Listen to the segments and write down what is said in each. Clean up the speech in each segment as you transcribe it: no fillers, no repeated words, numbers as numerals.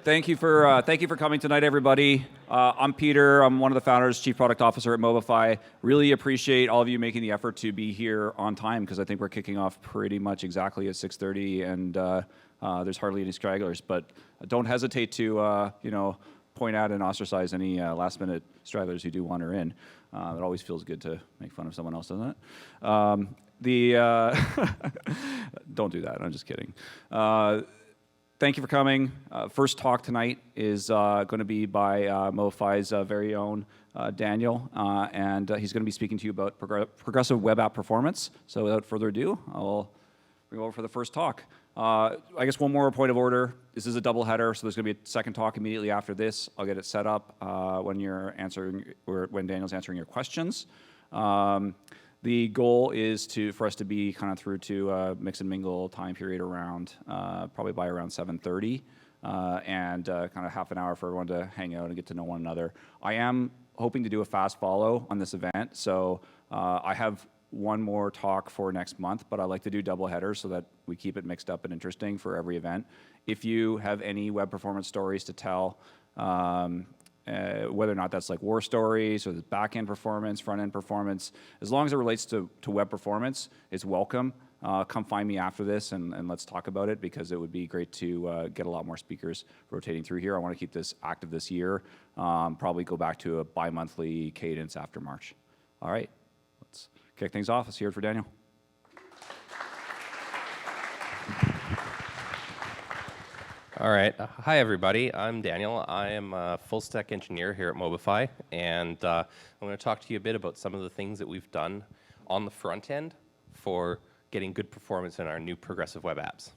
Thank you for coming tonight, everybody. I'm Peter. I'm one of the founders, Chief Product Officer at Mobify. Really appreciate all of you making the effort to be here on time, because I think we're kicking off pretty much exactly at 6:30, and there's hardly any stragglers. But don't hesitate to point out and ostracize any last-minute stragglers who do wander in. It always feels good to make fun of someone else, doesn't it? Don't do that. I'm just kidding. Thank you for coming. First talk tonight is going to be by Mobify's very own Daniel, and he's going to be speaking to you about progressive web app performance. So without further ado, I'll bring over for the first talk. I guess one more point of order. This is a double header, so there's going to be a second talk immediately after this. I'll get it set up when you're answering, or when Daniel's answering your questions. The goal is for us to be kind of through to mix and mingle time period around probably by around 7:30, and kind of half an hour for everyone to hang out and get to know one another. I am hoping to do a fast follow on this event, so I have one more talk for next month, but I like to do double headers so that we keep it mixed up and interesting for every event. If you have any web performance stories to tell, whether or not that's like war stories or the back-end performance, front-end performance, as long as it relates to web performance, it's welcome. Come find me after this and let's talk about it, because it would be great to get a lot more speakers rotating through here. I want to keep this active this year, probably go back to a bi-monthly cadence after March. All right, let's kick things off. Let's hear it for Daniel. All right. Hi, everybody. I'm Daniel. I am a full-stack engineer here at Mobify, and I'm going to talk to you a bit about some of the things that we've done on the front end for getting good performance in our new progressive web apps.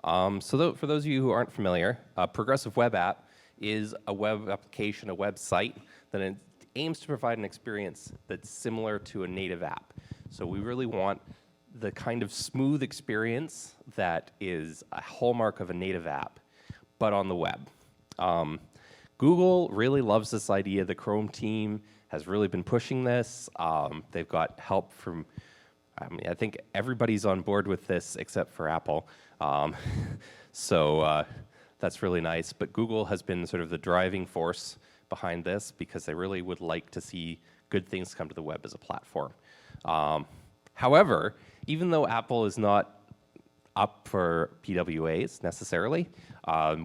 For those of you who aren't familiar, a progressive web app is a web application, a website that aims to provide an experience that's similar to a native app. So we really want the kind of smooth experience that is a hallmark of a native app, but on the web. Google really loves this idea. The Chrome team has really been pushing this. They've got help from, I think everybody's on board with this except for Apple. That's really nice. But Google has been sort of the driving force behind this, because they really would like to see good things come to the web as a platform. However, even though Apple is not up for PWAs necessarily,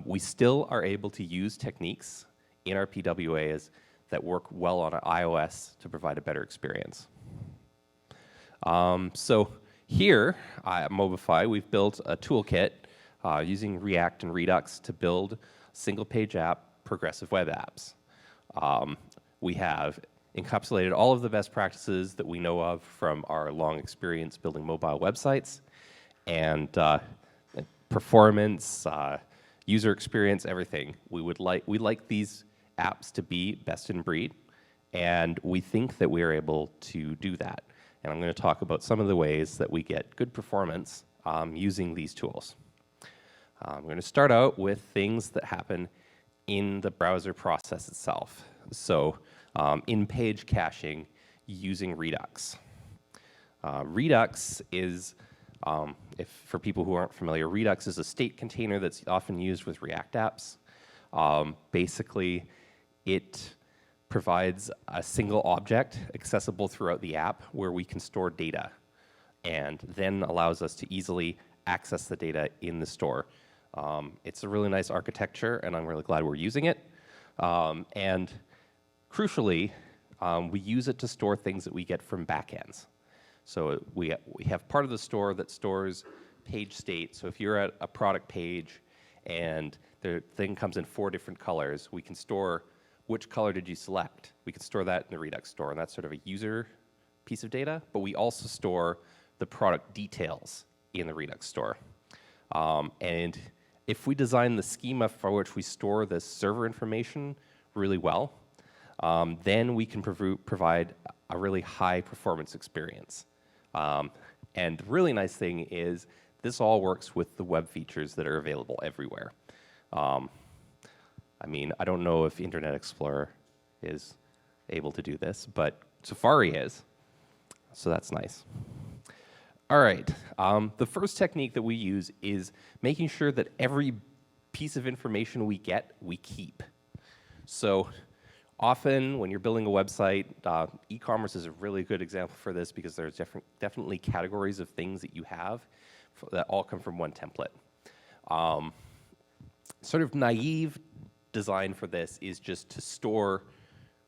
we still are able to use techniques in our PWAs that work well on iOS to provide a better experience. So here at Mobify, we've built a toolkit using React and Redux to build single-page app progressive web apps. We have encapsulated all of the best practices that we know of from our long experience building mobile websites, and performance, user experience, everything. We like these apps to be best in breed, and we think that we are able to do that. And I'm going to talk about some of the ways that we get good performance using these tools. I'm going to start out with things that happen in the browser process itself. So in-page caching using Redux. Redux is, for people who aren't familiar, Redux is a state container that's often used with React apps. Basically, it provides a single object accessible throughout the app where we can store data, and then allows us to easily access the data in the store. It's a really nice architecture, and I'm really glad we're using it. And crucially, we use it to store things that we get from backends. So we have part of the store that stores page state. So if you're at a product page and the thing comes in 4 different colors, we can store which color did you select. We can store that in the Redux store, and that's sort of a user piece of data. But we also store the product details in the Redux store. And if we design the schema for which we store the server information really well, then we can provide a really high performance experience. And the really nice thing is this all works with the web features that are available everywhere. I mean, I don't know if Internet Explorer is able to do this, but Safari is, so that's nice. All right, the first technique that we use is making sure that every piece of information we get, we keep. So often when you're building a website, e-commerce is a really good example for this because there's definitely categories of things that you have that all come from one template. Sort of naive design for this is just to store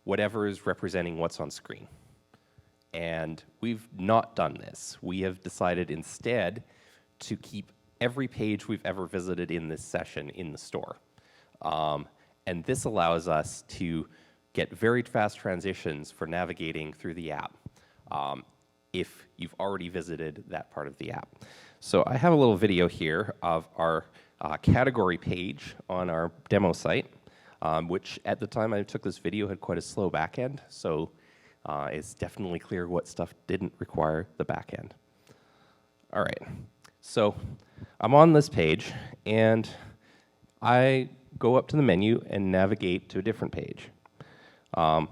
whatever is representing what's on screen. And we've not done this. We have decided instead to keep every page we've ever visited in this session in the store. And this allows us to get very fast transitions for navigating through the app if you've already visited that part of the app. So I have a little video here of our category page on our demo site, which at the time I took this video had quite a slow backend. So it's definitely clear what stuff didn't require the backend. All right, so I'm on this page, and I go up to the menu and navigate to a different page. On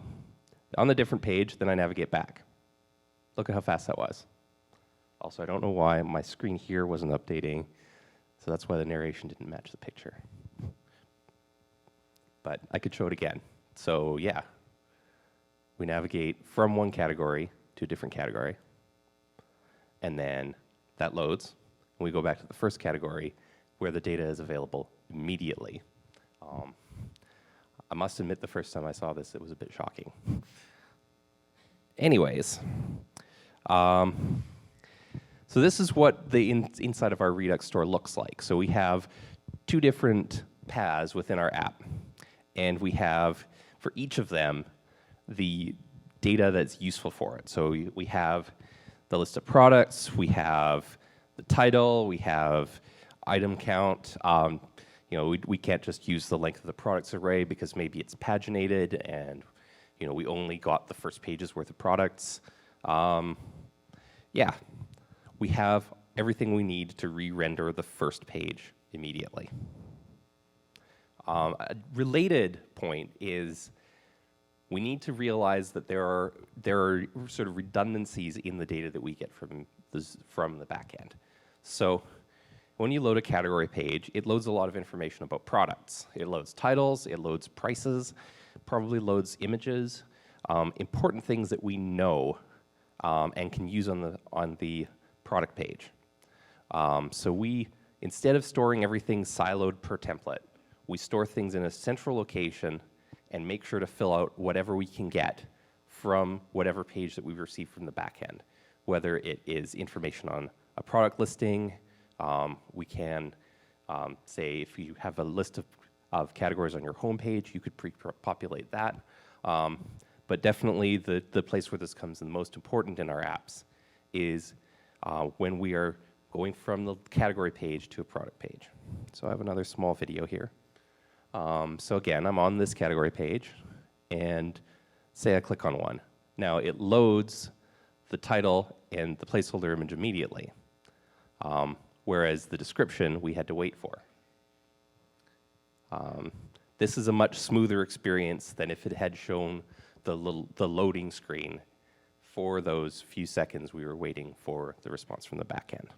the different page, then I navigate back. Look at how fast that was. Also, I don't know why my screen here wasn't updating, so that's why the narration didn't match the picture. But I could show it again. So yeah, we navigate from one category to a different category, and then that loads, and we go back to the first category where the data is available immediately. I must admit, the first time I saw this, it was a bit shocking. Anyways, so this is what the inside of our Redux store looks like. So we have two different paths within our app, and we have, for each of them, the data that's useful for it. So we have the list of products, we have the title, we have item count. You know, we can't just use the length of the products array because maybe it's paginated and, you know, we only got the first page's worth of products. Yeah, we have everything we need to re-render the first page immediately. A related point is we need to realize that there are sort of redundancies in the data that we get from the back end. So when you load a category page, it loads a lot of information about products. It loads titles, it loads prices, probably loads images, important things that we know and can use on the product page. So we, instead of storing everything siloed per template, we store things in a central location and make sure to fill out whatever we can get from whatever page that we've received from the back end, whether it is information on a product listing. We can say if you have a list of categories on your homepage, you could pre-populate that. But definitely the place where this comes in the most important in our apps is when we are going from the category page to a product page. So I have another small video here. So again, I'm on this category page, and say I click on one. Now it loads the title and the placeholder image immediately, whereas the description we had to wait for. This is a much smoother experience than if it had shown the loading screen for those few seconds we were waiting for the response from the back end.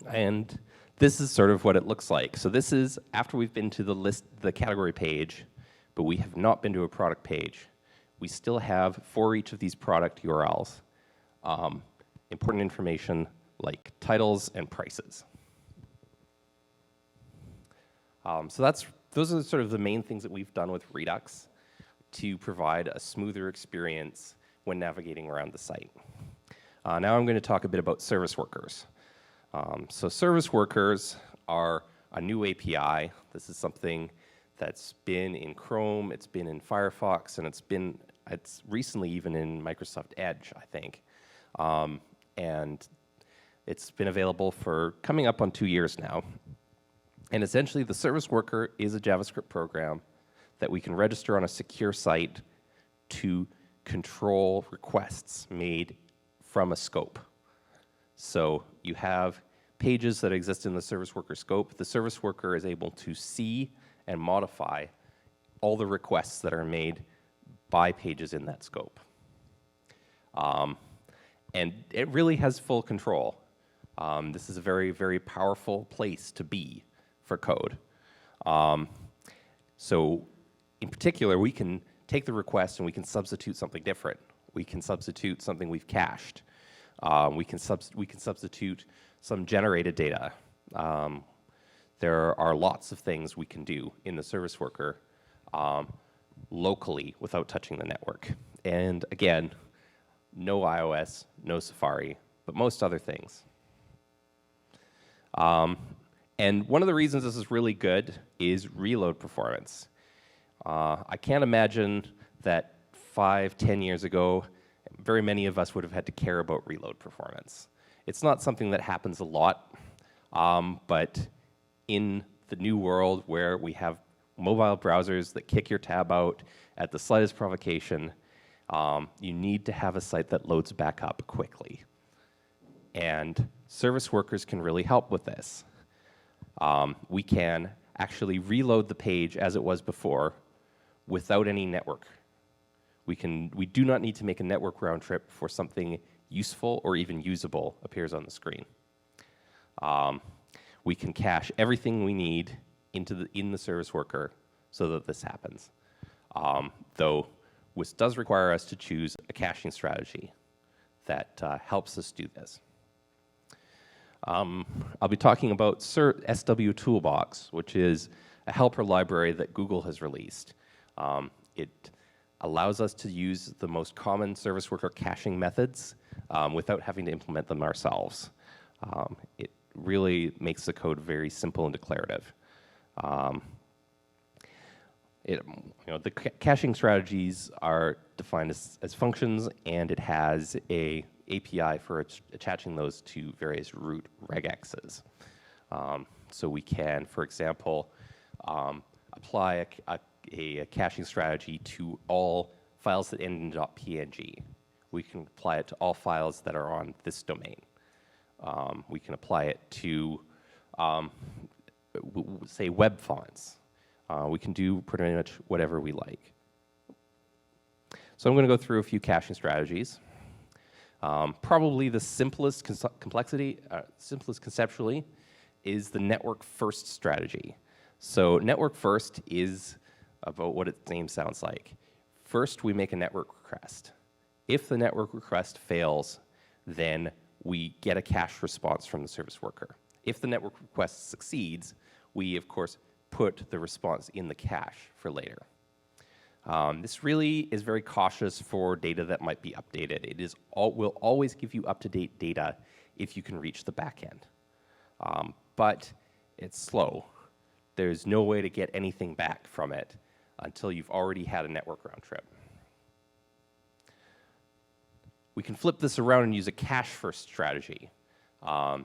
And this is sort of what it looks like. So this is after we've been to the category page, but we have not been to a product page. We still have, for each of these product URLs, important information like titles and prices. So those are sort of the main things that we've done with Redux to provide a smoother experience when navigating around the site. Now I'm going to talk a bit about service workers. So service workers are a new API. This is something that's been in Chrome, it's been in Firefox, and it's recently even in Microsoft Edge, I think. And it's been available for coming up on 2 years now. And essentially, the service worker is a JavaScript program that we can register on a secure site to control requests made from a scope. So you have pages that exist in the service worker scope. The service worker is able to see and modify all the requests that are made by pages in that scope. And it really has full control. This is a very, very powerful place to be for code. So in particular, we can take the request and we can substitute something different. We can substitute something we've cached. We can substitute some generated data. There are lots of things we can do in the service worker locally without touching the network. And again, no iOS, no Safari, but most other things. And one of the reasons this is really good is reload performance. I can't imagine that 5-10 years ago, very many of us would have had to care about reload performance. It's not something that happens a lot, but in the new world where we have mobile browsers that kick your tab out at the slightest provocation, you need to have a site that loads back up quickly. And service workers can really help with this. We can actually reload the page as it was before without any network. We do not need to make a network round trip before something useful or even usable appears on the screen. We can cache everything we need in the service worker so that this happens. Though this does require us to choose a caching strategy that helps us do this. I'll be talking about Cert Sw Toolbox, which is a helper library that Google has released. It allows us to use the most common service worker caching methods without having to implement them ourselves. It really makes the code very simple and declarative. The caching strategies are defined as functions, and it has a API for attaching those to various root regexes. So we can, for example, apply a caching strategy to all files that end in .png. We can apply it to all files that are on this domain. We can apply it to, say, web fonts. We can do pretty much whatever we like. So I'm going to go through a few caching strategies. Probably the simplest conceptually is the network first strategy. So network first is about what its name sounds like. First, we make a network request. If the network request fails, then we get a cache response from the service worker. If the network request succeeds, we, of course, put the response in the cache for later. This really is very cautious for data that might be updated. It will always give you up-to-date data if you can reach the backend. But it's slow. There's no way to get anything back from it until you've already had a network round trip. We can flip this around and use a cache-first strategy.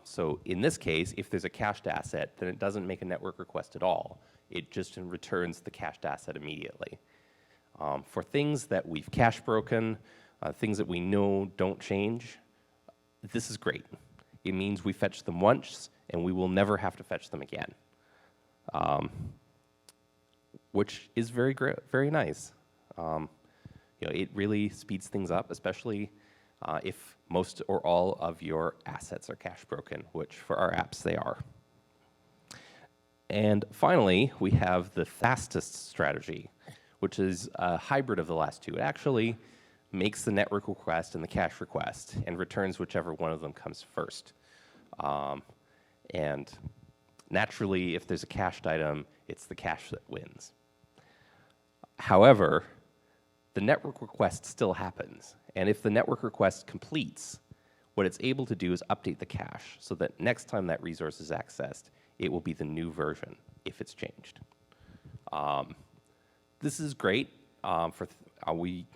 So in this case, if there's a cached asset, then it doesn't make a network request at all. It just returns the cached asset immediately. For things that we've cache broken, things that we know don't change, this is great. It means we fetch them once, and we will never have to fetch them again, which is very nice. It really speeds things up, especially if most or all of your assets are cache broken, which for our apps they are. And finally, we have the fastest strategy, which is a hybrid of the last two. It actually makes the network request and the cache request and returns whichever one of them comes first. And naturally, if there's a cached item, it's the cache that wins. However, the network request still happens. And if the network request completes, what it's able to do is update the cache so that next time that resource is accessed, it will be the new version if it's changed. This is great. We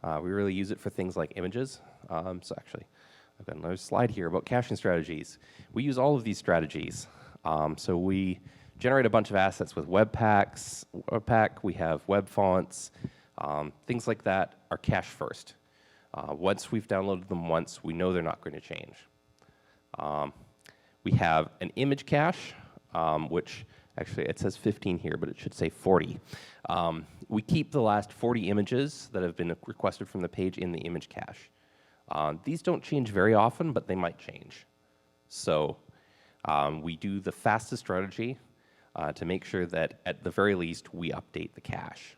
really use it for things like images. So actually, I've got another slide here about caching strategies. We use all of these strategies. So we generate a bunch of assets with Webpack, we have web fonts, things like that are cache first. Once we've downloaded them once, we know they're not going to change. We have an image cache, which actually it says 15 here, but it should say 40. We keep the last 40 images that have been requested from the page in the image cache. These don't change very often, but they might change. So we do the fastest strategy to make sure that at the very least we update the cache.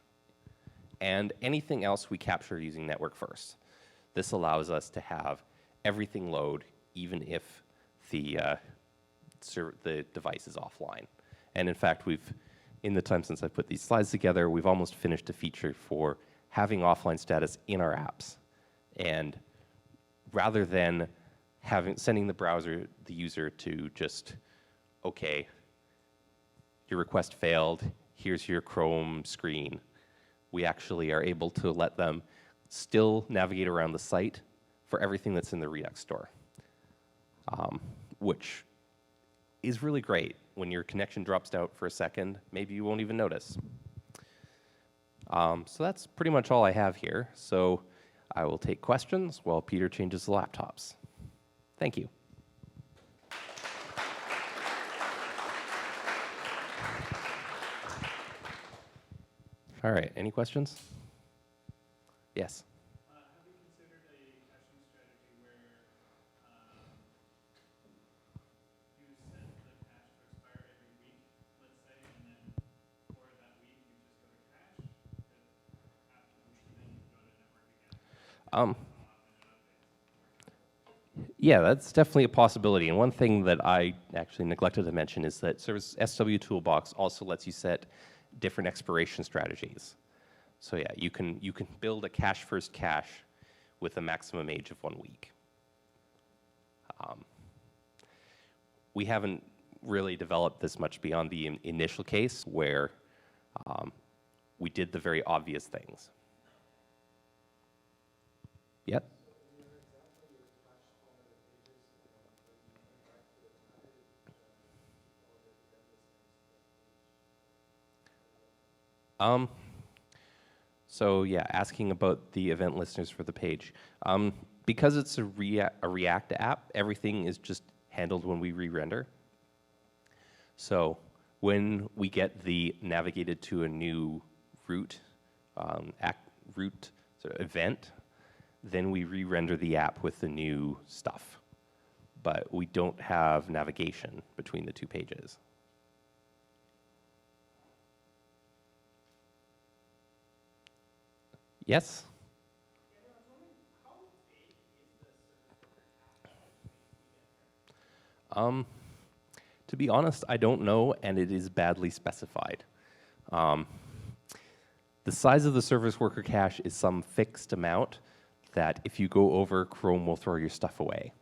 And anything else we capture using network first. This allows us to have everything load even if the device is offline. And in fact, in the time since I put these slides together, we've almost finished a feature for having offline status in our apps. And rather than sending the user to just, okay, your request failed, here's your Chrome screen, we actually are able to let them still navigate around the site for everything that's in the Redux Store, which is really great. When your connection drops out for a second, maybe you won't even notice. So that's pretty much all I have here. So I will take questions while Peter changes the laptops. Thank you. All right, any questions? Yes. Have you considered a caching strategy where you set the cache to expire every week, let's say, and then for that week you just go to cache, after which then you go to network again? Yeah, that's definitely a possibility. And one thing that I actually neglected to mention is that Service SW Toolbox also lets you set different expiration strategies. So yeah, you can build a cache-first cache with a maximum age of 1 week. We haven't really developed this much beyond the initial case where we did the very obvious things. Yep. So yeah, asking about the event listeners for the page. Because it's a React app, everything is just handled when we re-render. So when we get the navigated to a new route, sort of event, then we re-render the app with the new stuff. But we don't have navigation between the two pages. Yes? To be honest, I don't know, and it is badly specified. The size of the service worker cache is some fixed amount that if you go over, Chrome will throw your stuff away.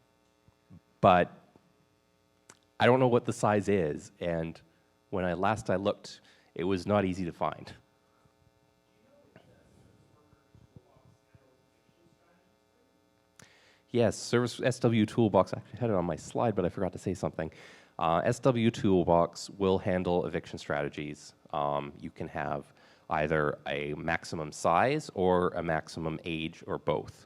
But I don't know what the size is, and when I looked, it was not easy to find. Yes, Service SW Toolbox, I actually had it on my slide, but I forgot to say something. SW Toolbox will handle eviction strategies. You can have either a maximum size or a maximum age or both.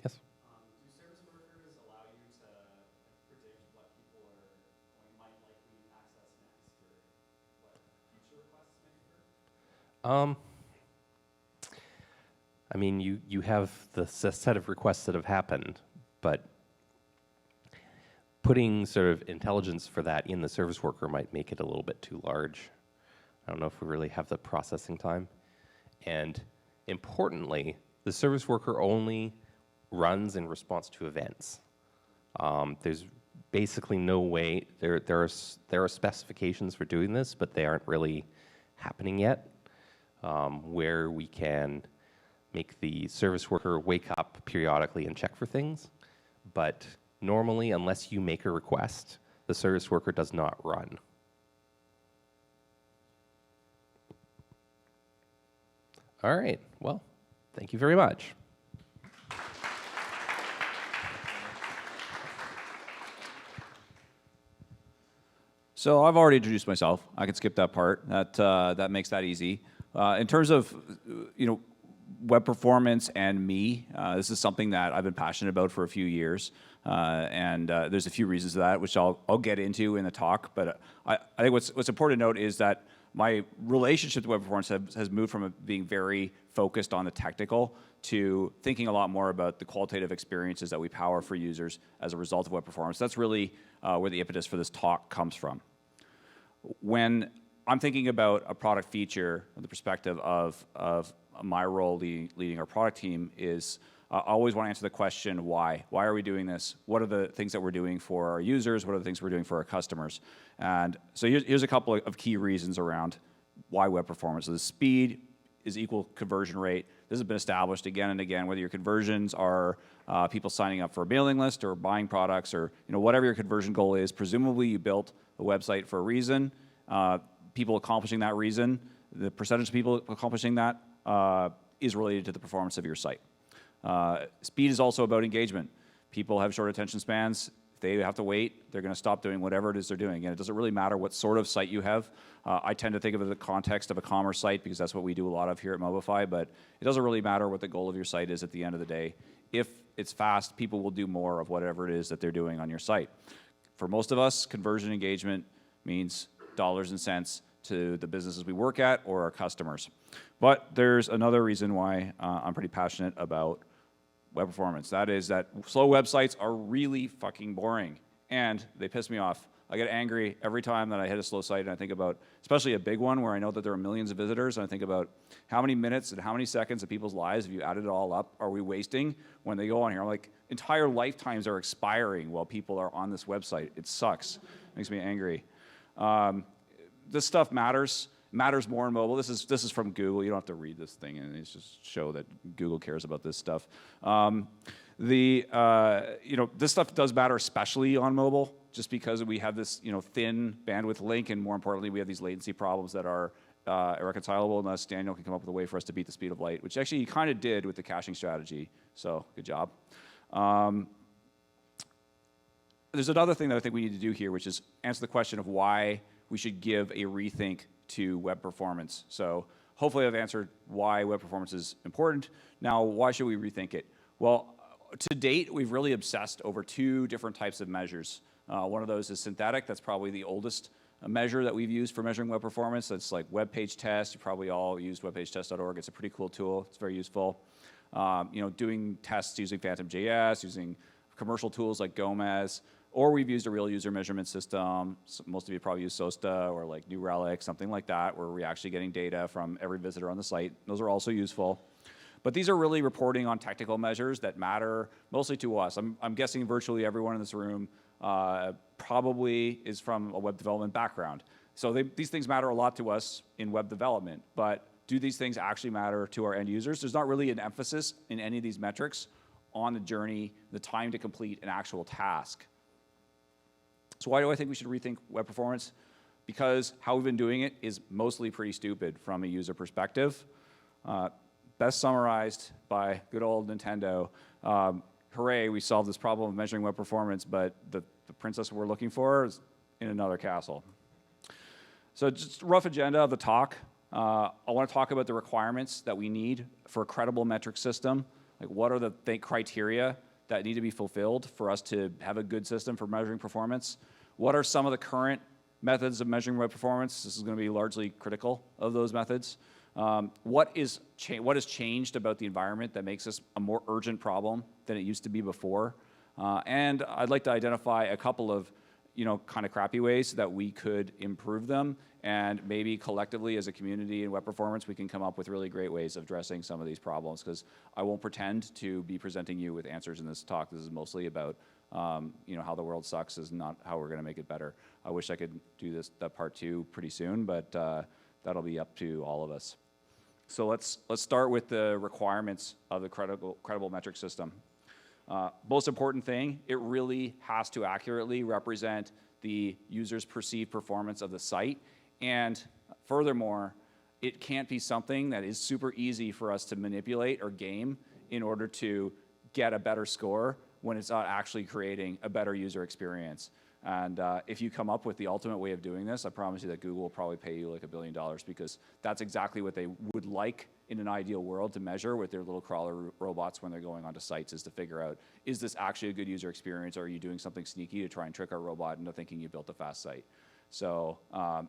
Yes? Do service workers allow you to predict what people might likely access next, or what future requests may occur? I mean, you have the set of requests that have happened, but putting sort of intelligence for that in the service worker might make it a little bit too large. I don't know if we really have the processing time. And importantly, the service worker only runs in response to events. There's basically no way, there are specifications for doing this, but they aren't really happening yet, where we can make the service worker wake up periodically and check for things. But normally, unless you make a request, the service worker does not run. All right, well, thank you very much. So I've already introduced myself. I can skip that part. That makes that easy. In terms of web performance and me, this is something that I've been passionate about for a few years, and there's a few reasons for that, which I'll get into in the talk. But I think what's important to note is that my relationship to web performance has moved from being very focused on the technical to thinking a lot more about the qualitative experiences that we power for users as a result of web performance. That's really where the impetus for this talk comes from. When I'm thinking about a product feature from the perspective of my role leading our product team is I always want to answer the question, why? Why are we doing this? What are the things that we're doing for our users? What are the things we're doing for our customers? And so here's a couple of key reasons around why web performance. So the speed is equal conversion rate. This has been established again and again, whether your conversions are people signing up for a mailing list or buying products or whatever your conversion goal is. Presumably you built a website for a reason. People accomplishing that reason, the percentage of people accomplishing that is related to the performance of your site. Speed is also about engagement. People have short attention spans. If they have to wait, they're going to stop doing whatever it is they're doing. And it doesn't really matter what sort of site you have. I tend to think of it in the context of a commerce site because that's what we do a lot of here at Mobify, but it doesn't really matter what the goal of your site is at the end of the day. If it's fast, people will do more of whatever it is that they're doing on your site. For most of us, conversion engagement means dollars and cents to the businesses we work at or our customers. But there's another reason why I'm pretty passionate about web performance. That is that slow websites are really fucking boring and they piss me off. I get angry every time that I hit a slow site and I think about, especially a big one where I know that there are millions of visitors, and I think about how many minutes and how many seconds of people's lives, if you added it all up, are we wasting when they go on here? I'm like, entire lifetimes are expiring while people are on this website. It sucks. It makes me angry. This stuff matters more in mobile. This is from Google. You don't have to read this thing, and it's just show that Google cares about this stuff. This stuff does matter especially on mobile, just because we have this thin bandwidth link, and more importantly, we have these latency problems that are irreconcilable. Unless Daniel can come up with a way for us to beat the speed of light, which actually he kind of did with the caching strategy. So good job. There's another thing that I think we need to do here, which is answer the question of why we should give a rethink to web performance. So hopefully I've answered why web performance is important. Now, why should we rethink it? Well, to date, we've really obsessed over two different types of measures. One of those is synthetic. That's probably the oldest measure that we've used for measuring web performance. That's like web page test. You probably all used webpagetest.org. It's a pretty cool tool. It's very useful. Doing tests using Phantom.js, using commercial tools like Gomez, or we've used a real user measurement system. So most of you probably use SOSTA or like New Relic, something like that, where we're actually getting data from every visitor on the site. Those are also useful. But these are really reporting on technical measures that matter mostly to us. I'm guessing virtually everyone in this room probably is from a web development background. So these things matter a lot to us in web development, but do these things actually matter to our end users? There's not really an emphasis in any of these metrics on the journey, the time to complete an actual task. So why do I think we should rethink web performance? Because how we've been doing it is mostly pretty stupid from a user perspective. Best summarized by good old Nintendo. Hooray, we solved this problem of measuring web performance, but the princess we're looking for is in another castle. So just a rough agenda of the talk. I want to talk about the requirements that we need for a credible metric system. Like, what are the criteria that need to be fulfilled for us to have a good system for measuring performance? What are some of the current methods of measuring web performance? This is going to be largely critical of those methods. What has changed about the environment that makes this a more urgent problem than it used to be before? And I'd like to identify a couple of kind of crappy ways that we could improve them, and maybe collectively as a community in web performance, we can come up with really great ways of addressing some of these problems, because I won't pretend to be presenting you with answers in this talk. This is mostly about how the world sucks is not how we're going to make it better. I wish I could do that part two pretty soon, but that'll be up to all of us. So let's start with the requirements of the credible metric system. Most important thing, it really has to accurately represent the user's perceived performance of the site. And furthermore, it can't be something that is super easy for us to manipulate or game in order to get a better score when it's not actually creating a better user experience. And if you come up with the ultimate way of doing this, I promise you that Google will probably pay you like $1 billion, because that's exactly what they would like in an ideal world to measure with their little crawler robots when they're going onto sites, is to figure out, is this actually a good user experience, or are you doing something sneaky to try and trick our robot into thinking you built a fast site? So I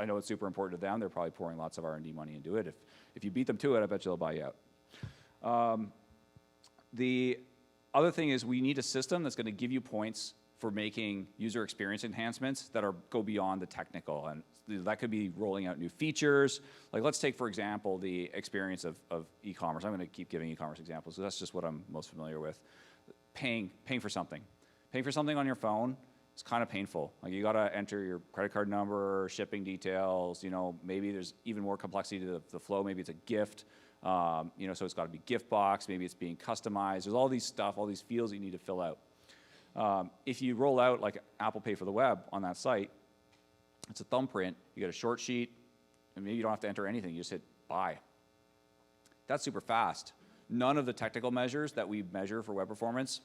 know it's super important to them. They're probably pouring lots of R&D money into it. If you beat them to it, I bet you they'll buy you out. The other thing is we need a system that's going to give you points for making user experience enhancements that go beyond the technical. And that could be rolling out new features. Like let's take, for example, the experience of e-commerce. I'm going to keep giving e-commerce examples because that's just what I'm most familiar with. Paying for something. Paying for something on your phone is kind of painful. Like you got to enter your credit card number, shipping details, maybe there's even more complexity to the flow. Maybe it's a gift, so it's got to be gift box. Maybe it's being customized. There's all these fields that you need to fill out. If you roll out like Apple Pay for the web on that site, it's a thumbprint, you get a short sheet, and maybe you don't have to enter anything, you just hit buy. That's super fast. None of the technical measures that we measure for web performance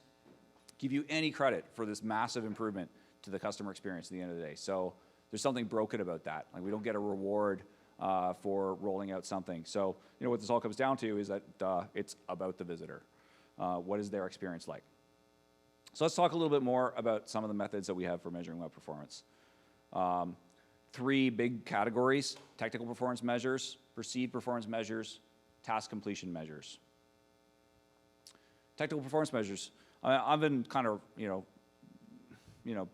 give you any credit for this massive improvement to the customer experience at the end of the day. So there's something broken about that. Like we don't get a reward for rolling out something. So what this all comes down to is that it's about the visitor. What is their experience like? So let's talk a little bit more about some of the methods that we have for measuring web performance. 3 big categories: technical performance measures, perceived performance measures, task completion measures. Technical performance measures. I've been kind of,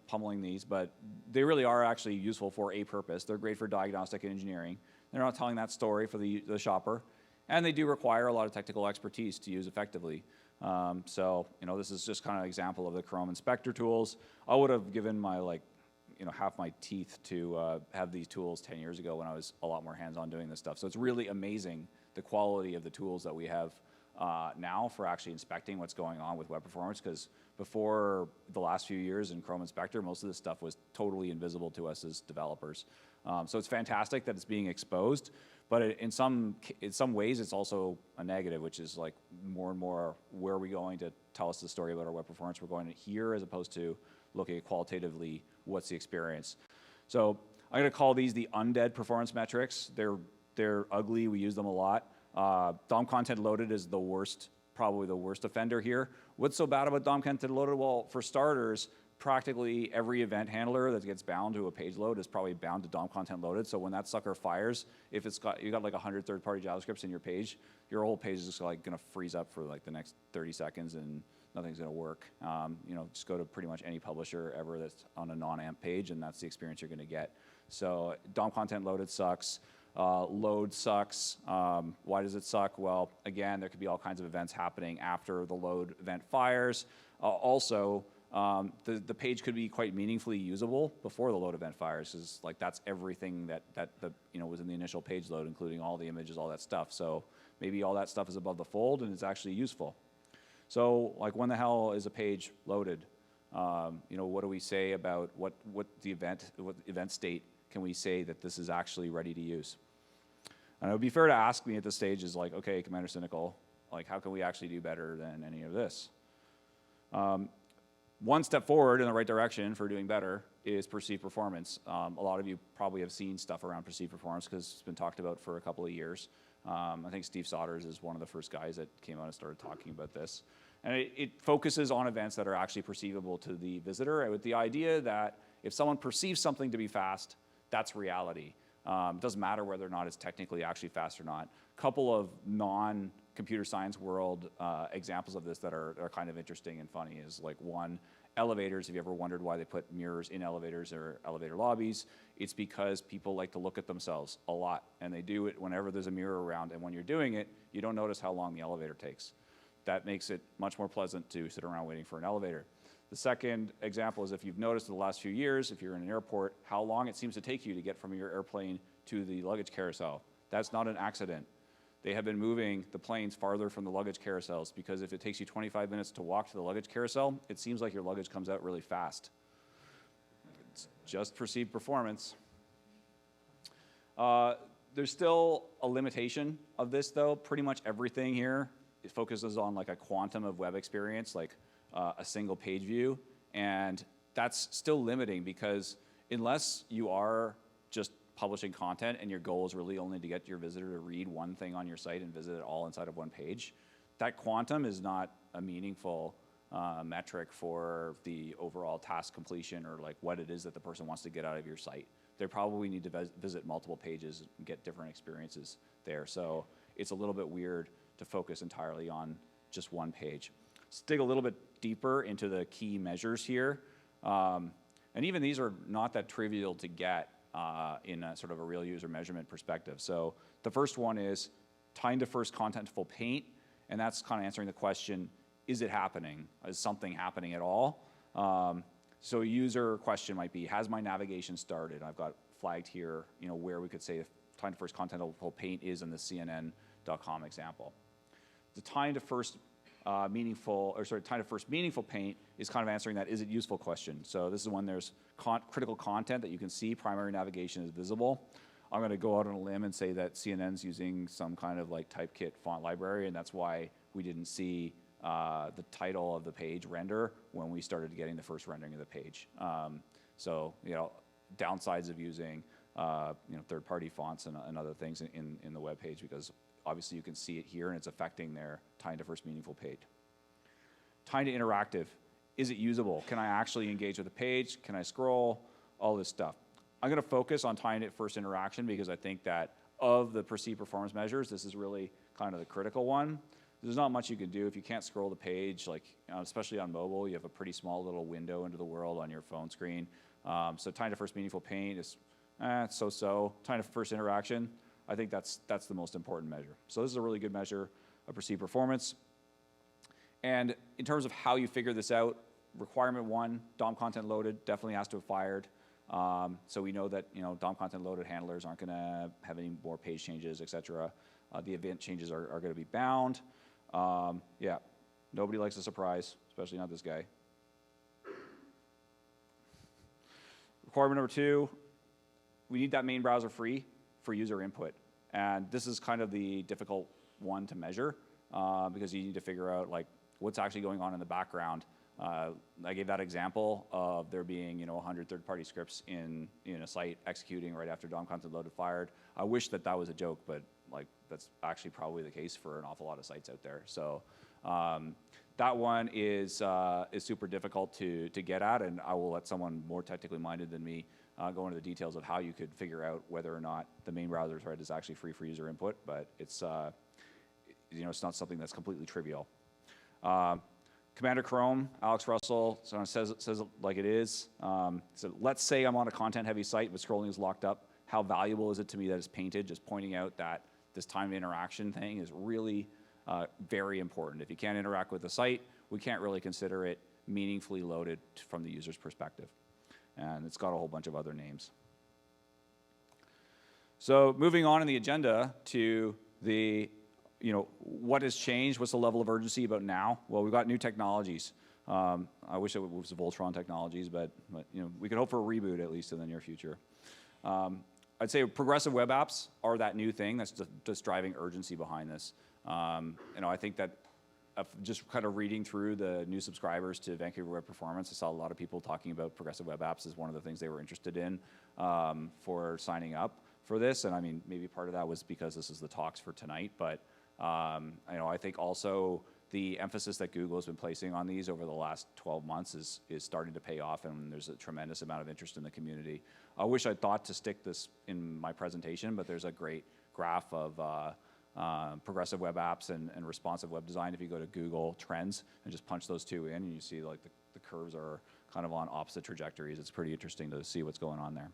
pummeling these, but they really are actually useful for a purpose. They're great for diagnostic and engineering. They're not telling that story for the shopper, and they do require a lot of technical expertise to use effectively. This is just kind of an example of the Chrome inspector tools. I would have given my half my teeth to have these tools 10 years ago when I was a lot more hands-on doing this stuff. So it's really amazing the quality of the tools that we have now for actually inspecting what's going on with web performance, because before the last few years in Chrome Inspector, most of this stuff was totally invisible to us as developers. So it's fantastic that it's being exposed, but in some ways it's also a negative, which is like more and more, where are we going to tell us the story about our web performance? We're going to hear as opposed to looking at qualitatively what's the experience. So I'm going to call these the Undead performance metrics. They're ugly. We use them a lot. DOM content loaded is probably the worst offender here. What's so bad about DOM content loaded? Well, for starters, practically every event handler that gets bound to a page load is probably bound to DOM content loaded. So when that sucker fires, if you got like 100 third-party JavaScripts in your page, your whole page is just like going to freeze up for like the next 30 seconds and nothing's going to work. Just go to pretty much any publisher ever that's on a non-AMP page, and that's the experience you're going to get. So DOM content loaded sucks. Load sucks. Why does it suck? Well, again, there could be all kinds of events happening after the load event fires. The page could be quite meaningfully usable before the load event fires, because like that's everything that was in the initial page load, including all the images, all that stuff. So maybe all that stuff is above the fold and it's actually useful. So like, when the hell is a page loaded? What do we say about what event state can we say that this is actually ready to use? And it would be fair to ask me at this stage is like, okay, Commander Cynical, like how can we actually do better than any of this? One step forward in the right direction for doing better is perceived performance. A lot of you probably have seen stuff around perceived performance because it's been talked about for a couple of years. I think Steve Sodders is one of the first guys that came out and started talking about this. And it focuses on events that are actually perceivable to the visitor, with the idea that if someone perceives something to be fast, that's reality. It doesn't matter whether or not it's technically actually fast or not. A couple of non-computer science world examples of this that are kind of interesting and funny is like, one, elevators. Have you ever wondered why they put mirrors in elevators or elevator lobbies? It's because people like to look at themselves a lot, and they do it whenever there's a mirror around, and when you're doing it, you don't notice how long the elevator takes. That makes it much more pleasant to sit around waiting for an elevator. The second example is, if you've noticed in the last few years, if you're in an airport, how long it seems to take you to get from your airplane to the luggage carousel. That's not an accident. They have been moving the planes farther from the luggage carousels, because if it takes you 25 minutes to walk to the luggage carousel, it seems like your luggage comes out really fast. It's just perceived performance. There's still a limitation of this, though. Pretty much everything here, it focuses on like a quantum of web experience, like a single page view, and that's still limiting, because unless you are just publishing content and your goal is really only to get your visitor to read one thing on your site and visit it all inside of one page, that quantum is not a meaningful metric for the overall task completion or like what it is that the person wants to get out of your site. They probably need to visit multiple pages and get different experiences there. So it's a little bit weird to focus entirely on just one page. Let's dig a little bit deeper into the key measures here. And even these are not that trivial to get in a sort of a real user measurement perspective. So the first one is time to first contentful paint, and that's kind of answering the question, is it happening? Is something happening at all? So a user question might be, has my navigation started? I've got flagged here, where we could say if time to first contentful paint is in the CNN.com example. The time to first meaningful paint is kind of answering that is it useful question. So this is when there's critical content that you can see, primary navigation is visible. I'm going to go out on a limb and say that CNN's using some kind of like typekit font library, and that's why we didn't see the title of the page render when we started getting the first rendering of the page. So downsides of using third-party fonts and other things in the web page, because obviously you can see it here and it's affecting their time to first meaningful page. Time to interactive. Is it usable? Can I actually engage with the page? Can I scroll? All this stuff. I'm going to focus on time to first interaction because I think that of the perceived performance measures, this is really kind of the critical one. There's not much you can do if you can't scroll the page, like especially on mobile, you have a pretty small little window into the world on your phone screen. So time to first meaningful paint is so-so. Time to first interaction, I think that's the most important measure. So this is a really good measure of perceived performance. And in terms of how you figure this out, requirement 1, DOM content loaded definitely has to have fired. So we know that DOM content loaded handlers aren't going to have any more page changes, etc. The event changes are going to be bound. Yeah, nobody likes a surprise, especially not this guy. Requirement number 2, we need that main browser free for user input. And this is kind of the difficult one to measure because you need to figure out like what's actually going on in the background. I gave that example of there being 100 third-party scripts in a site executing right after DOM content loaded fired. I wish that was a joke, but like that's actually probably the case for an awful lot of sites out there. So that one is super difficult to get at, and I will let someone more technically minded than me go into the details of how you could figure out whether or not the main browser thread is actually free for user input. But it's it's not something that's completely trivial. Commander Chrome, Alex Russell says it like it is. So let's say I'm on a content-heavy site, but scrolling is locked up. How valuable is it to me that it's painted? Just pointing out that this time to interaction thing is really very important. If you can't interact with the site, we can't really consider it meaningfully loaded from the user's perspective. And it's got a whole bunch of other names. So moving on in the agenda to the what has changed? What's the level of urgency about now? Well, we've got new technologies. I wish it was the Voltron technologies, but we could hope for a reboot at least in the near future. I'd say progressive web apps are that new thing that's just driving urgency behind this. I think that just kind of reading through the new subscribers to Vancouver Web Performance, I saw a lot of people talking about progressive web apps as one of the things they were interested in for signing up for this. And I mean, maybe part of that was because this is the talks for tonight, but I think also the emphasis that Google has been placing on these over the last 12 months is starting to pay off, and there's a tremendous amount of interest in the community. I wish I'd thought to stick this in my presentation, but there's a great graph of progressive web apps and responsive web design. If you go to Google Trends and just punch those two in, and you see like the curves are kind of on opposite trajectories. It's pretty interesting to see what's going on there.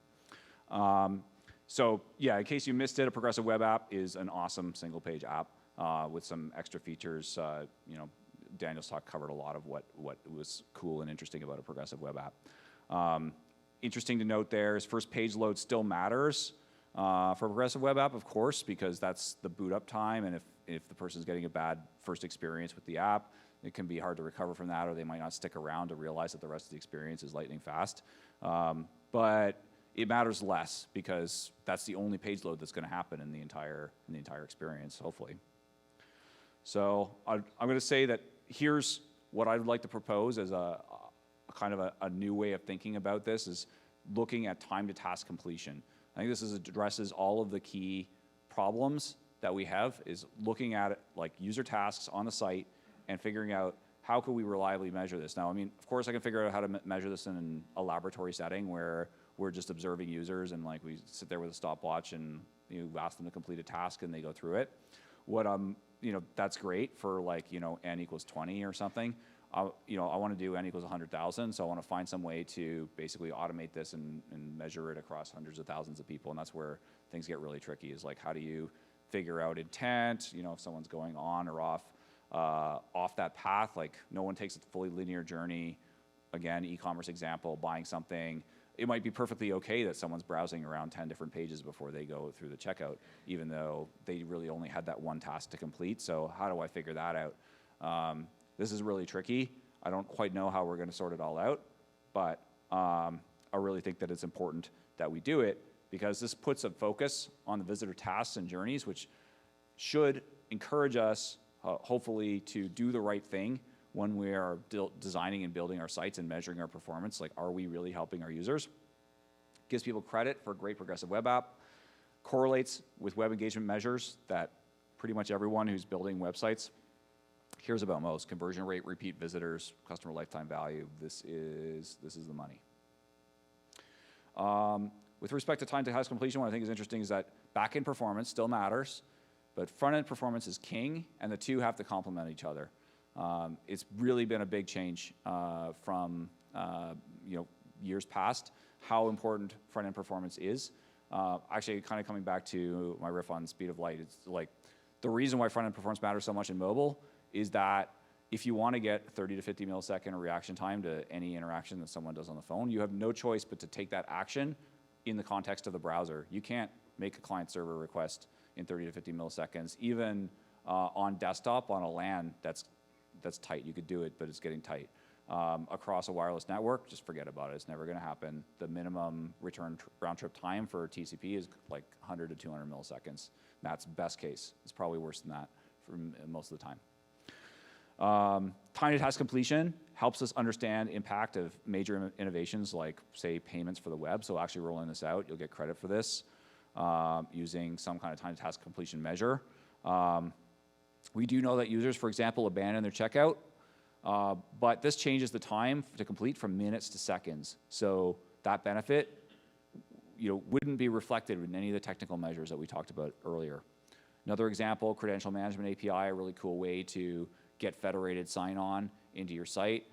So yeah, in case you missed it, a progressive web app is an awesome single-page app. With some extra features. Daniel's talk covered a lot of what was cool and interesting about a progressive web app. Interesting to note there is first page load still matters for a progressive web app, of course, because that's the boot up time, and if the person's getting a bad first experience with the app, it can be hard to recover from that, or they might not stick around to realize that the rest of the experience is lightning fast. But it matters less because that's the only page load that's going to happen in the entire experience, hopefully. So I'm going to say that here's what I would like to propose as a kind of a new way of thinking about this is looking at time to task completion. I think this addresses all of the key problems that we have, is looking at it like user tasks on the site and figuring out how could we reliably measure this? Now, I mean, of course, I can figure out how to measure this in a laboratory setting where we're just observing users and like we sit there with a stopwatch and you ask them to complete a task and they go through it. That's great for like, n equals 20 or something. I want to do n equals 100,000, so I want to find some way to basically automate this and measure it across hundreds of thousands of people, and that's where things get really tricky, is like how do you figure out intent, if someone's going on or off that path, like no one takes a fully linear journey. Again, e-commerce example, buying something, it might be perfectly okay that someone's browsing around 10 different pages before they go through the checkout, even though they really only had that one task to complete. So how do I figure that out? This is really tricky. I don't quite know how we're going to sort it all out, but I really think that it's important that we do it, because this puts a focus on the visitor tasks and journeys, which should encourage us, hopefully, to do the right thing when we are designing and building our sites and measuring our performance. Like, are we really helping our users? Gives people credit for a great progressive web app, correlates with web engagement measures that pretty much everyone who's building websites hears about most: conversion rate, repeat visitors, customer lifetime value. This is the money. With respect to time to task completion, what I think is interesting is that back-end performance still matters, but front-end performance is king, and the two have to complement each other. It's really been a big change from years past, how important front-end performance is. Actually, kind of coming back to my riff on speed of light, it's like the reason why front-end performance matters so much in mobile is that if you want to get 30 to 50 millisecond reaction time to any interaction that someone does on the phone, you have no choice but to take that action in the context of the browser. You can't make a client-server request in 30 to 50 milliseconds, even on desktop on a LAN that's tight. You could do it, but it's getting tight. Across a wireless network, just forget about it. It's never going to happen. The minimum return round-trip time for TCP is like 100 to 200 milliseconds. That's best case. It's probably worse than that for most of the time. Time to task completion helps us understand impact of major innovations like, say, payments for the web. So actually rolling this out, you'll get credit for this using some kind of time to task completion measure. We do know that users, for example, abandon their checkout, but this changes the time to complete from minutes to seconds. So that benefit wouldn't be reflected in any of the technical measures that we talked about earlier. Another example, Credential Management Api, a really cool way to get federated sign-on into your site.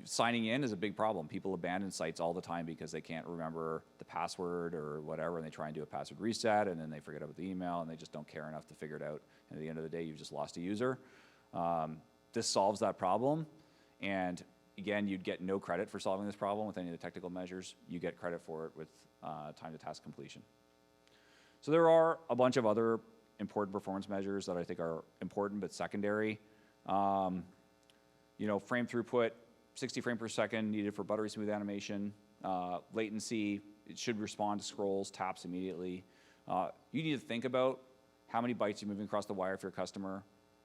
Signing in is a big problem. People abandon sites all the time because they can't remember the password or whatever, and they try and do a password reset, and then they forget about the email, and they just don't care enough to figure it out. And at the end of the day, you've just lost a user. This solves that problem, and again, you'd get no credit for solving this problem with any of the technical measures. You get credit for it with time to task completion. So there are a bunch of other important performance measures that I think are important but secondary. Frame throughput, 60 frames per second needed for buttery smooth animation. Latency, it should respond to scrolls, taps immediately. You need to think about how many bytes you're moving across the wire for your customer.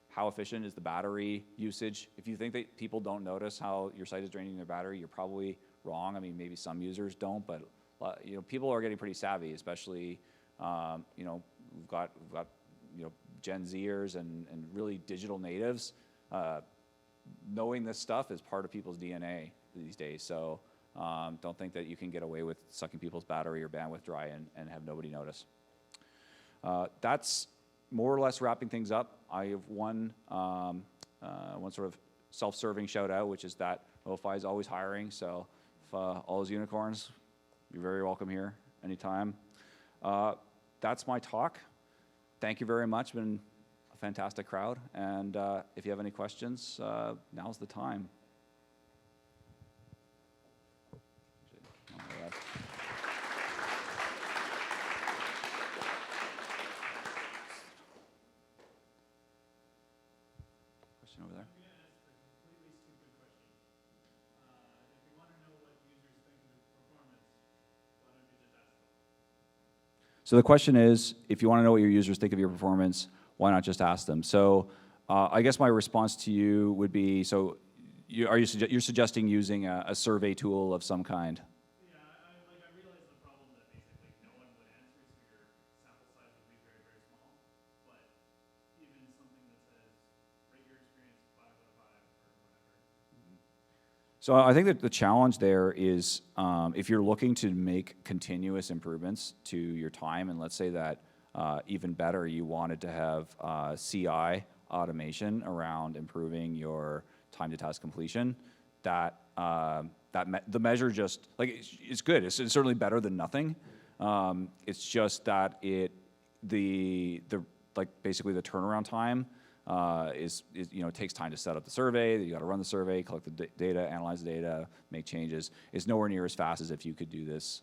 How efficient is the battery usage? If you think that people don't notice how your site is draining their battery, you're probably wrong. I mean, maybe some users don't, but people are getting pretty savvy, especially we've got Gen Zers and really digital natives. Knowing this stuff is part of people's DNA these days. So don't think that you can get away with sucking people's battery or bandwidth dry and have nobody notice. That's more or less wrapping things up. I have one sort of self-serving shout out, which is that Mobify is always hiring. So if all those unicorns, you're very welcome here anytime. That's my talk. Thank you very much. Been a fantastic crowd. And if you have any questions, now's the time. Question over there. I'm going to ask a completely stupid question. If you want to know what users think of the performance, why don't you just ask them? So the question is, if you want to know what your users think of your performance, why not just ask them? So I guess my response to you would be, so you're suggesting using a survey tool of some kind? Yeah, I realize the problem that basically no one would answer, so your sample size would be very, very small. But even something that says, rate your experience So I think that the challenge there is if you're looking to make continuous improvements to your time, and let's say that even better, you wanted to have CI automation around improving your time to task completion, the measure just, like, it's good. It's certainly better than nothing. It's just that basically the turnaround time is it takes time to set up the survey. You got to run the survey, collect the data, analyze the data, make changes. It's nowhere near as fast as if you could do this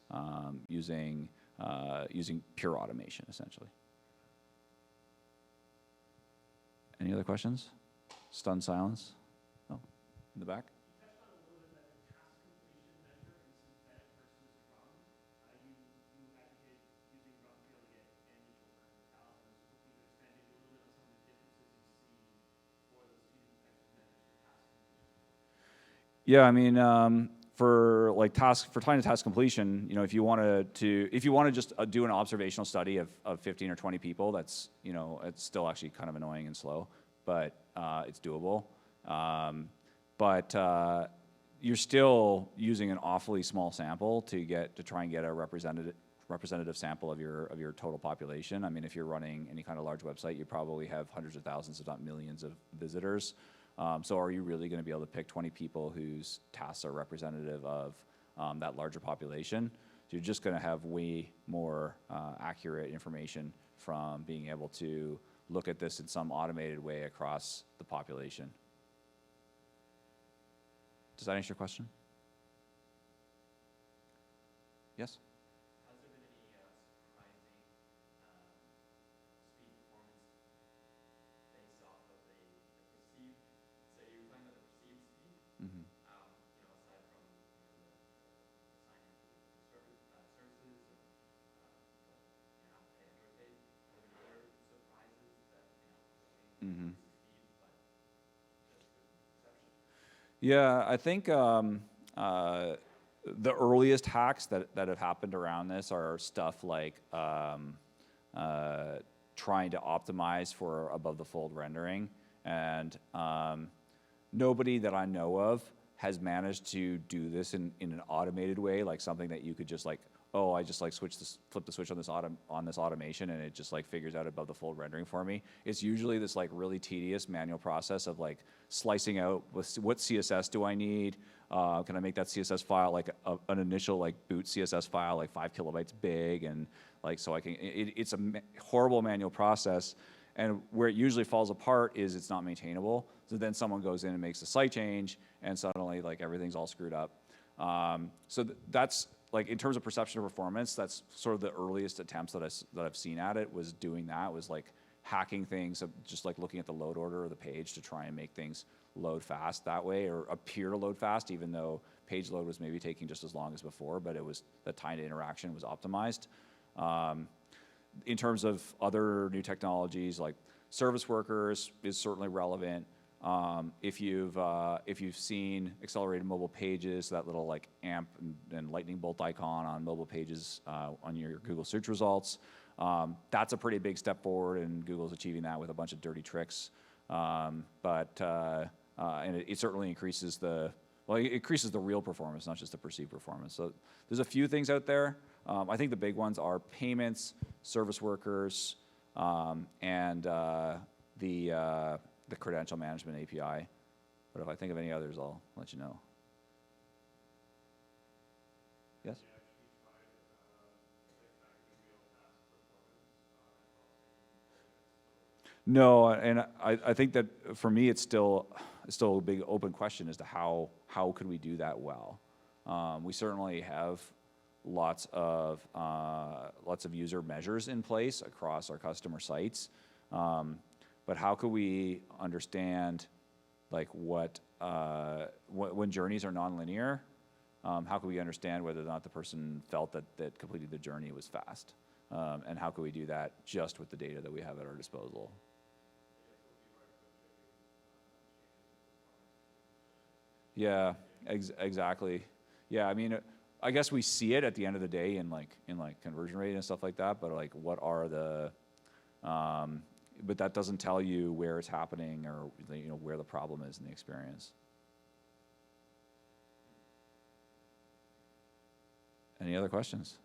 using pure automation, essentially. Any other questions? Stunned silence. Oh, in the back. You touched on a little bit that the task completion measure in synthetic versus RUM. You advocate using RUM to be able to get annual per 1,000. I was hoping to expand maybe a little bit on some of the differences you see for those two different types of measures for task completion. Yeah, I mean, for time to task completion, if you want to just do an observational study of 15 or 20 people, that's it's still actually kind of annoying and slow, but it's doable. But you're still using an awfully small sample to try and get a representative sample of your total population. I mean, if you're running any kind of large website, you probably have hundreds of thousands, if not millions, of visitors. So are you really going to be able to pick 20 people whose tasks are representative of that larger population? So you're just going to have way more accurate information from being able to look at this in some automated way across the population. Does that answer your question? Yes? Has there been any surprising speed performance based off of the perceived? So you were talking about the perceived speed. Mm-hmm. Aside from the assigning to services and the pay and rotate, are there other surprises that Mm-hmm. speed, but just with perception? Yeah, I think the earliest hacks that have happened around this are stuff like trying to optimize for above the fold rendering, and nobody that I know of has managed to do this in an automated way, like something that you could just I just flip the switch on this automation and it just figures out above the fold rendering for me. It's usually this really tedious manual process of slicing out what CSS do I need? Can I make that CSS file an initial boot CSS file 5 kilobytes big, and so I can. It's a horrible manual process, and where it usually falls apart is it's not maintainable. So then someone goes in and makes a slight change, and suddenly everything's all screwed up. So that's in terms of perception of performance, that's sort of the earliest attempts that I've seen at it, was doing that, was hacking things, just looking at the load order of the page to try and make things load fast that way, or appear to load fast, even though page load was maybe taking just as long as before, but the time to interaction was optimized. In terms of other new technologies, service workers is certainly relevant. If you've seen accelerated mobile pages, that little AMP and lightning bolt icon on mobile pages on your Google search results, that's a pretty big step forward, and Google's achieving that with a bunch of dirty tricks. And it certainly increases the real performance, not just the perceived performance. So there's a few things out there. I think the big ones are payments, service workers, and the Credential Management Api. But if I think of any others, I'll let you know. Yes? No, and I think that for me, it's still a big open question as to how could we do that well. We certainly have lots of user measures in place across our customer sites, but how could we understand when journeys are nonlinear? How can we understand whether or not the person felt that completing the journey was fast? And how can we do that just with the data that we have at our disposal? Yeah, exactly. Yeah, I mean, I guess we see it at the end of the day in conversion rate and stuff like that, but what are the but that doesn't tell you where it's happening, or where the problem is in the experience. Any other questions?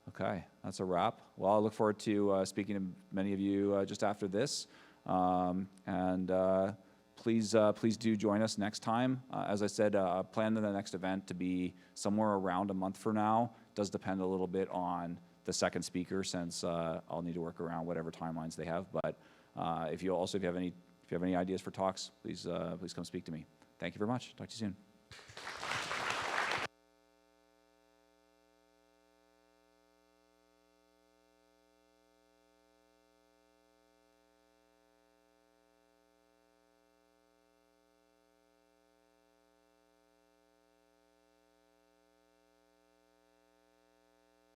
Okay, that's a wrap. Well, I look forward to speaking to many of you just after this. Please do join us next time. As I said, plan the next event to be somewhere around a month from now. Does depend a little bit on the second speaker, since I'll need to work around whatever timelines they have. But if you have any ideas for talks, please come speak to me. Thank you very much. Talk to you soon.